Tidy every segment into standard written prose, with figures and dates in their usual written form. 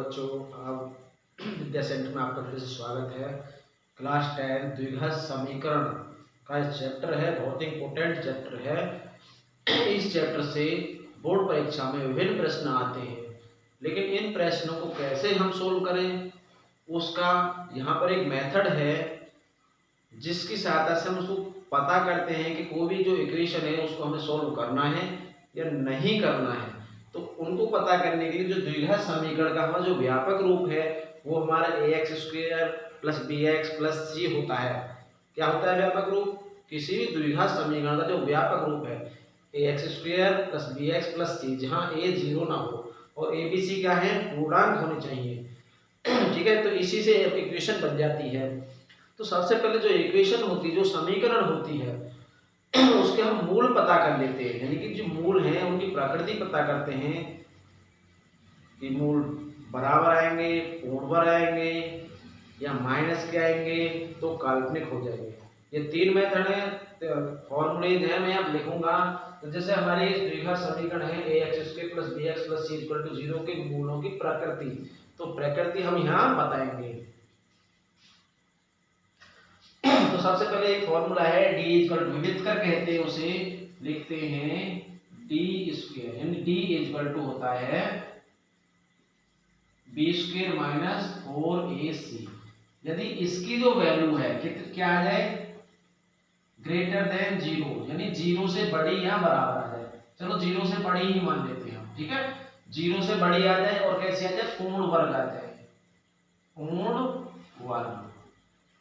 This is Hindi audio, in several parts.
बच्चों, आप विद्या सेंटर में आपका फिर से स्वागत है। क्लास 10 द्विघात समीकरण का चैप्टर है, बहुत इंपॉर्टेंट चैप्टर है। इस चैप्टर से बोर्ड परीक्षा में विभिन्न प्रश्न आते हैं, लेकिन इन प्रश्नों को कैसे हम सोल्व करें उसका यहाँ पर एक मेथड है जिसकी सहायता से हम उसको पता करते हैं कि कोई भी जो इक्वेशन है उसको हमें सोल्व करना है या नहीं करना है। तो उनको पता करने के लिए जो द्विघात समीकरण का हमारा जो व्यापक रूप है वो हमारा ax² + bx + c होता है। क्या होता है व्यापक रूप? किसी भी द्विघात समीकरण का जो व्यापक रूप है ax² + bx + c, जहाँ a 0 ना हो और a b c क्या है, पूर्णांक होने चाहिए। ठीक है, तो इसी से इक्वेशन बन जाती है। तो सबसे पहले जो इक्वेशन होती है, जो समीकरण होती है, उसके हम मूल पता कर लेते हैं, यानी कि जो मूल हैं उनकी प्रकृति पता करते हैं कि मूल बराबर आएंगे, पूर्ण वर्ग आएंगे या माइनस के आएंगे, तो काल्पनिक हो जाएंगे। ये तीन मेथड है, फॉर्मूलेज है, मैं अब लिखूंगा। तो जैसे हमारी द्विघात समीकरण है ax² + bx + c = 0 के मूलों की प्रकृति, तो प्रकृति हम यहाँ बताएंगे। तो सबसे पहले एक फॉर्मूला है d विविधकर कहते हैं, उसे लिखते हैं d², यानी d होता है b² - 4ac। यदि इसकी जो वैल्यू है क्या आ जाए, > 0, यानी 0 से बड़ी या बराबर आ जाए। चलो 0 से बड़ी ही मान लेते हैं हम, ठीक है। 0 से बड़ी आ जाए और कैसे आ जाए, पूर्ण वर्ग आ जाए, पूर्ण वर्ग।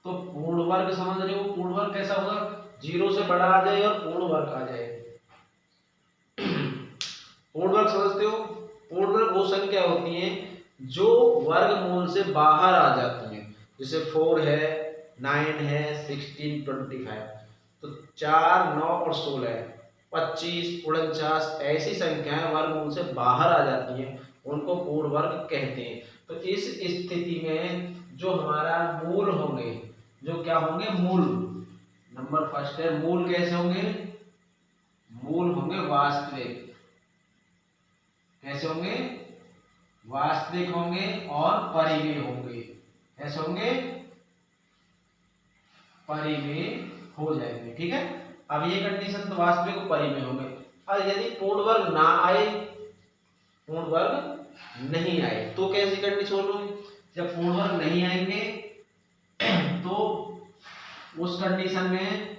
तो पूर्ण वर्ग समझ रहे हो, पूर्ण वर्ग कैसा होगा, 0 से बड़ा आ जाए और पूर्ण वर्ग आ जाए। पूर्ण वर्ग समझते हो? पूर्ण वर्ग वो संख्या होती है जो वर्गमूल से बाहर आ जाती है, जैसे 4 है, 9 है, 16, 25। तो 4, 9 और 16, 25, 49 ऐसी संख्याएं वर्गमूल से बाहर आ जाती हैं, उनको पूर्ण वर्ग कहते हैं। तो इस स्थिति में जो हमारा मूल होंगे, जो क्या होंगे, मूल, नंबर फर्स्ट है, मूल कैसे होंगे, मूल होंगे वास्तविक। कैसे होंगे, वास्तविक होंगे और परिमेय होंगे। कैसे होंगे, परिमेय हो जाएंगे, ठीक है। अब ये कंडीशन तो वास्तविक और परिमेय होंगे। और यदि पूर्ण वर्ग ना आए, पूर्ण वर्ग नहीं आए, तो कैसी कंडीशन होगी, जब पूर्ण वर्ग नहीं आएंगे तो उस कंडीशन में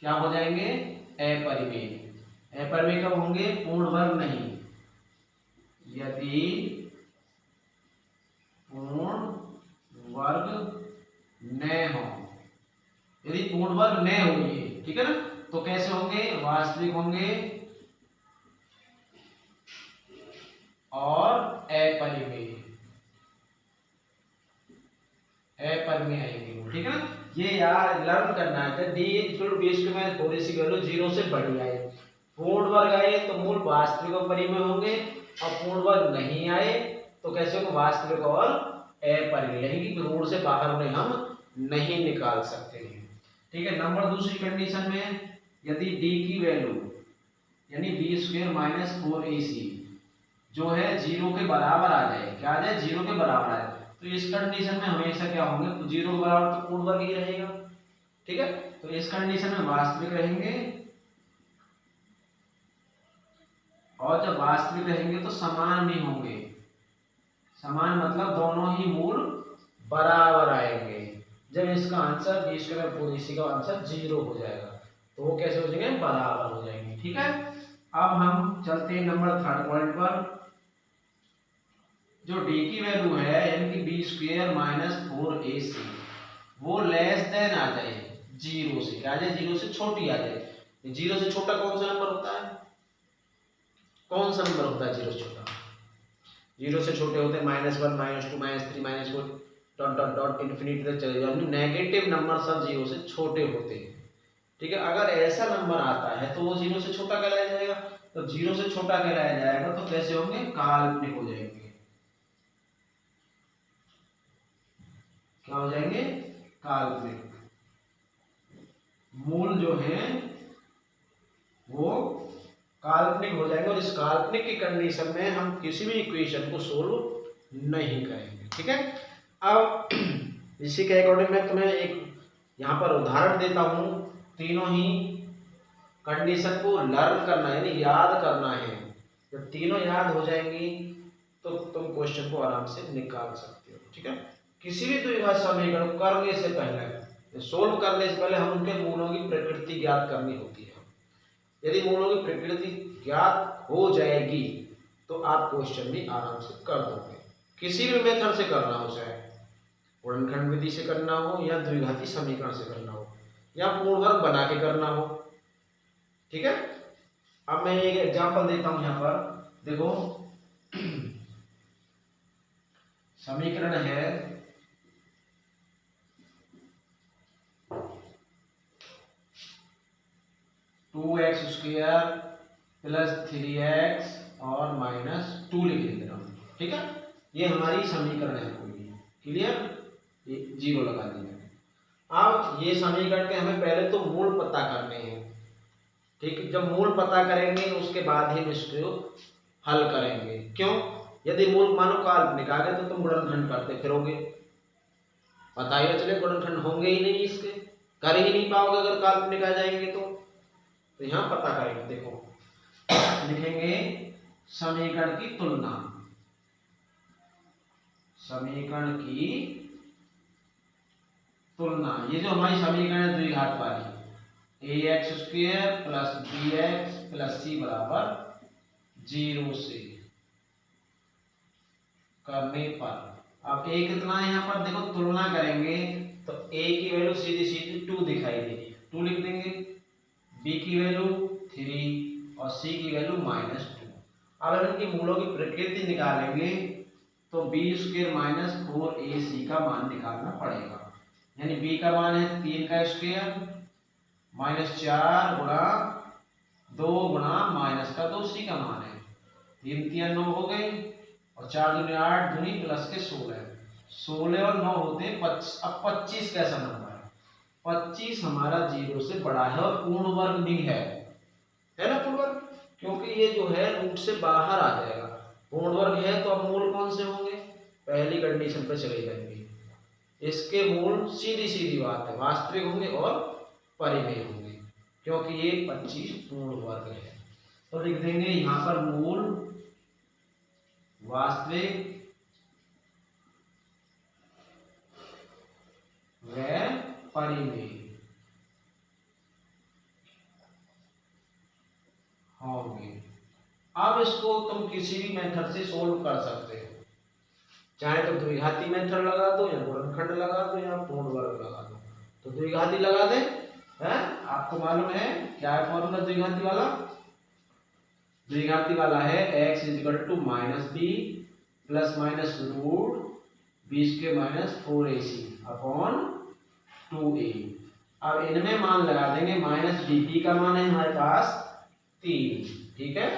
क्या हो जाएंगे, अपरिमेय। अपरिमेय कब होंगे, पूर्ण वर्ग नहीं, यदि पूर्ण वर्ग न हो, यदि पूर्ण वर्ग न हो ये, ठीक है ना, तो कैसे होंगे, वास्तविक होंगे और अपरिमेय, अपरिमेय आएंगे, ठीक है ना। ये यार लर्न करना है, d में थोड़ी सी वैल्यू 0 से बड़ी आए, पूर्ण वर्ग आए तो मूल वास्तविक और परिमेय होंगे, और पूर्ण वर्ग नहीं आए तो कैसे होंगे, वास्तविक और अपरिमेय, यानी कि ऋण से बाहर उन्हें हम नहीं निकाल सकते हैं, ठीक है। नंबर दूसरी कंडीशन में यदि d की वैल्यू यानी b² - 4ac जो है 0 के बराबर आ जाए, क्या आ जाए, 0 के बराबर आ जाए, तो इस कंडीशन में हमेशा क्या होंगे, तो 0 के बराबर तो पूर्ण वर्ग ही रहेगा, ठीक है। तो इस कंडीशन में वास्तविक रहेंगे, और जब वास्तविक रहेंगे तो समान भी होंगे। समान मतलब दोनों ही मूल बराबर आएंगे। जब इसका आंसर b² + 4ac का आंसर 0 हो जाएगा, तो वो कैसे हो जाएंगे, बराबर हो जाएंगे, ठीक है। अब हम चलते हैं नंबर थर्ड पॉइंट पर। जो d की वैल्यू है यानी कि b² - 4ac वो लेस देन आ जाए 0 से, क्या आ जाए, 0 से छोटी आ जाए। 0 से छोटा कौन सा नंबर होता है, कौन सा नंबर होता है 0 से छोटा, 0 से छोटे होते हैं -1, -2, -3, -4 डॉट डॉट डॉट इंफिनिटी तक चले जाओ, नेगेटिव नंबर सब 0 से छोटे होते हैं, ठीक है। अगर ऐसा नंबर आता है तो वो 0 से छोटा कहलाया जाएगा, तो 0 से छोटा कहलाया जाएगा तो कैसे होंगे, काल्पनिक हो जाएंगे। क्या हो जाएंगे, काल्पनिक। मूल जो है वो काल्पनिक हो जाएंगे और इस काल्पनिक की कंडीशन में हम किसी भी इक्वेशन को सोल्व नहीं करेंगे। ठीक है, अब इसी के अकॉर्डिंग मैं तुम्हें एक यहाँ पर उदाहरण देता हूँ। तीनों ही कंडीशन को लर्न करना है यानी याद करना है। जब तीनों याद हो जाएंगी तो तुम क्वेश्चन को आराम से निकाल सकते हो। ठीक है, किसी भी द्विघात समीकरण को करने से पहले, सोल्व करने से पहले हम उनके मूलों की प्रकृति ज्ञात करनी होती है। यदि मूलों की प्रकृति ज्ञात हो जाएगी तो आप क्वेश्चन भी आराम से कर दोगे। किसी भी मेथड से करना हो, चाहे गुणनखंड विधि से करना हो या द्विघाती समीकरण से करना हो या पूर्ण वर्ग बना के करना हो। ठीक है, अब मैं एक एग्जांपल देता हूं। यहां पर देखो, समीकरण है 2x² प्लस 3x और -2 लिख देना। ठीक है, ये हमारी समीकरण है पूरी। क्लियर, ये 0 लगा दिया। अब ये समीकरण के हमें पहले तो मूल पता करने हैं। ठीक है, जब मूल पता करेंगे उसके बाद ही इसको हल करेंगे। क्यों? यदि मूल मानो काल्पनिक आ गए तो तुम गुणनखंड करते फिरोगे, पता ही चले गुणनखंड होंगे ही नहीं, इसके कर ही नहीं पाओगे अगर काल्पनिक आ जाएंगे तो यहाँ पता करेंगे। देखो, लिखेंगे समीकरण की तुलना, समीकरण की तुलना। ये जो हमारी समीकरण है द्विघात वाली, ax² plus bx plus c बराबर 0 से करने पर, अब a कितना है यहाँ पर देखो, तुलना करेंगे तो a की वैल्यू सीधी सीधी 2 दिखाई देगी, 2 लिख देंगे। b की वैल्यू 3 और c की वैल्यू -2। अब इनकी मूलों की प्रकृति निकालेंगे तो b² माइनस 4ac का मान निकालना पड़ेगा। यानी b का मान है 3 का स्क्वायर -4 गुणा 2 गुणा माइनस का 2, c का मान है 3 3 9 हो गए और 4 दूनी 8 दूनी प्लस के 16 और 9 होते हैं 25। अब 25 कैसा नंबर है? 25 हमारा 0 से बड़ा है और पूर्ण वर्ग भी है ना पूर्ण वर्ग, क्योंकि ये जो है रूट से बाहर आ जाएगा। पूर्ण वर्ग है तो अब मूल कौन से होंगे? पहली कंडीशन पे चले जाएंगे, इसके मूल सीधी सीधी बात है वास्तविक होंगे और परिमेय होंगे, क्योंकि ये 25 पूर्ण वर्ग है। तो लिख देंगे यहाँ पर मूल वास्तविक व परिमेय होंगे। अब इसको तुम किसी भी मेथड से सोल्व कर सकते हो, चाहे तो द्विघाती मेथड लगा दो या गुणनखंड लगा दो या पूर्ण वर्ग लगा दो। तो द्विघाती लगा दे है, आपको मालूम है क्या है फॉर्मूला द्विघाती वाला? द्विघाती वाला है x = -b plus minus root b² - 4ac upon 2a। अब इनमें मान लगा देंगे, -bp का मान है हमारे पास 3, ठीक है,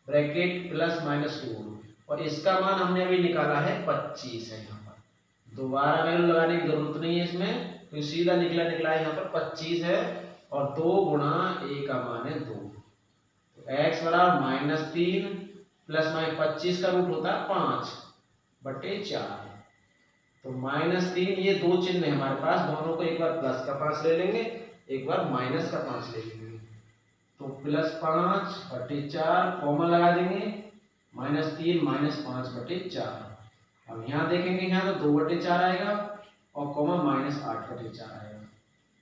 ब्रैकेट प्लस माइनस रूट, और इसका मान हमने अभी निकाला है 25 है। यहाँ पर दोबारा वैल्यू लगाने की जरूरत नहीं है इसमें, तो सीधा निकला है यहाँ पर 25 है और 2 गुणा a का मान है 2, तो x बराबर -3 प्लस 25 का रूट होता है 5/4, तो -3, ये दो चिन्ह है हमारे पास, दोनों को एक बार प्लस का 5 ले लेंगे, एक बार माइनस का 5 ले लेंगे, तो +5/4 कॉमन लगा देंगे, -3 -5/4। अब यहाँ देखेंगे, यहाँ तो 2/4 आएगा और कॉमन -8/4 आएगा।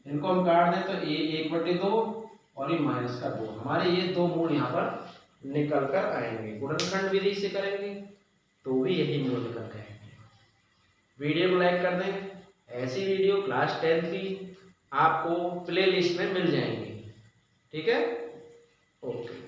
इनको हम काट दें तो a 1/2 और ये -2, हमारे ये दो मूल यहाँ पर निकल कर आएंगे। गुणनखंड विधि से करेंगे तो भी यही मूल निकल के आएंगे। वीडियो को लाइक कर दें, ऐसी वीडियो क्लास 10 की आपको प्लेलिस्ट में मिल जाएंगी। ठीक है, ओके।